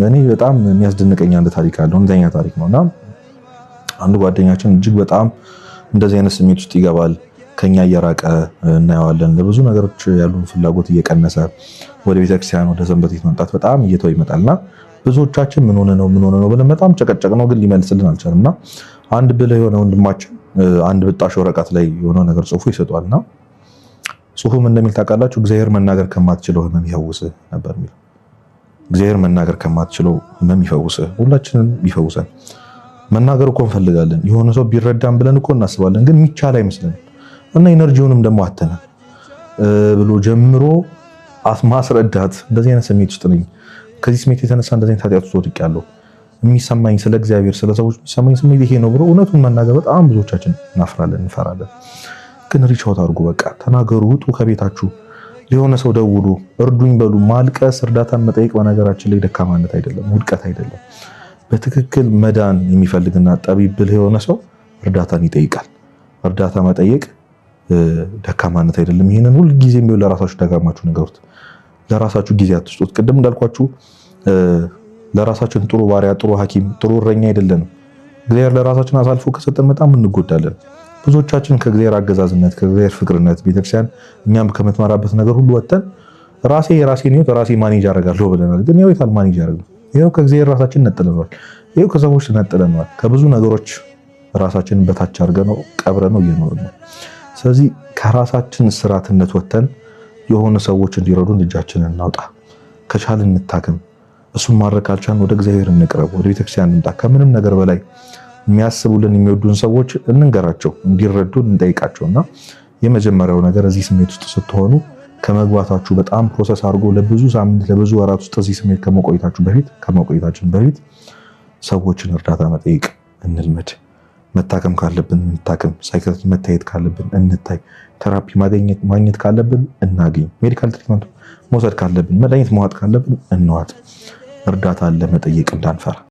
እኔ በጣም የሚያስደንቀኝ አንድ ታሪክ አለ። እውነተኛ ታሪክ ነውና አንድ ጓደኛችን እጅግ በጣም እንደዚህ አይነት ስሜት ውስጥ ይገባል። ከኛ እየራቀ እናየዋለን። ለብዙ ነገሮች ያሉን ፍላጎት እየቀነሰ ወደ ቤተክርስቲያን ወደ ሰንበት መምጣት በጣም እየተው ይመጣልና ብዙዎቻችን ምን ሆነ ነው ብለን በጣም ጨቀጨቅ ነው፣ ግን ሊመልስልን አልቻለምና አንድ ብልህ የሆነ ወንድማችን አንድ ብጣሽ ወረቀት ላይ የሆነ ነገር ጽፎ ይሰጧልና ጽሁፉም እንደሚል ታውቃላችሁ፣ እግዚአብሔር መናገር ከማትችለው ህመም ይፈውስህ ነበር የሚለው። እግዚአብሔር መናገር ከማትችለው ህመም ይፈውስህ። ሁላችንም ይፈውሰን። መናገር እኮ እንፈልጋለን፣ የሆነ ሰው ቢረዳን ብለን እኮ እናስባለን፣ ግን የሚቻል አይመስልንም እና ኢነርጂውንም ደግሞ አተናል ብሎ ጀምሮ ማስረዳት። እንደዚህ አይነት ስሜት ውስጥ ነኝ። ከዚህ ስሜት የተነሳ እንደዚህ አይነት ኃጢአት ውስጥ ወድቄያለሁ። የሚሰማኝ ስለ እግዚአብሔር ስለ ሰዎች የሚሰማኝ ስሜት ይሄ ነው ብሎ እውነቱን መናገር በጣም ብዙዎቻችን እናፍራለን፣ እንፈራለን። ግን ሪች አውት አድርጉ። በቃ ተናገሩ፣ ውጡ ከቤታችሁ፣ የሆነ ሰው ደውሉ፣ እርዱኝ በሉ። ማልቀስ፣ እርዳታን መጠየቅ በነገራችን ላይ ደካማነት አይደለም፣ ውድቀት አይደለም። በትክክል መዳን የሚፈልግና ጠቢብ ብልህ የሆነ ሰው እርዳታን ይጠይቃል። እርዳታ መጠየቅ ደካማነት አይደለም። ይሄንን ሁሉ ጊዜም ቢሆን ለራሳችሁ ደጋግማችሁ ንገሩት። ለራሳችሁ ጊዜ አትስጡት። ቅድም እንዳልኳችሁ ለራሳችን ጥሩ ባሪያ፣ ጥሩ ሐኪም፣ ጥሩ እረኛ አይደለንም። እግዚአብሔር ለራሳችን አሳልፎ ከሰጠን በጣም እንጎዳለን። ብዙዎቻችን ከእግዚአብሔር አገዛዝነት፣ ከእግዚአብሔር ፍቅርነት፣ ቤተክርስቲያን እኛም ከምትመራበት ነገር ሁሉ ወጥተን የራሴን ህይወት ራሴ ማኔጅ አደርጋለሁ ብለናል። ግን ያው የታል ማኔጅ አደረግነው? ይሄው ከእግዚአብሔር ራሳችን ነጥለናል። ይሄው ከሰዎች ነጥለናል። ከብዙ ነገሮች ራሳችንን በታች አድርገነው ቀብረነው እየኖርን ነው። ስለዚህ ከራሳችን ስራትነት ወጥተን የሆነ ሰዎች እንዲረዱን እጃችንን እናውጣ። ከቻልን እንታከም። እሱን ማድረግ ካልቻልን ወደ እግዚአብሔር እንቅረብ፣ ወደ ቤተክርስቲያን እንምጣ። ከምንም ነገር በላይ የሚያስቡልን የሚወዱን ሰዎች እንንገራቸው፣ እንዲረዱን እንጠይቃቸውና የመጀመሪያው ነገር እዚህ ስሜት ውስጥ ስትሆኑ ከመግባታችሁ በጣም ፕሮሰስ አድርጎ ለብዙ ሳምንት ለብዙ ወራት ውስጥ እዚህ ስሜት ከመቆየታችን በፊት ሰዎችን እርዳታ መጠየቅ እንልመድ። መታከም ካለብን እንታከም፣ ሳይካትሪስት መታየት ካለብን እንታይ፣ ቴራፒ ማግኘት ካለብን እናገኝ፣ ሜዲካል ትሪትመንት መውሰድ ካለብን፣ መድኃኒት መዋጥ ካለብን እንዋጥ። እርዳታ ለመጠየቅ እንዳንፈራ።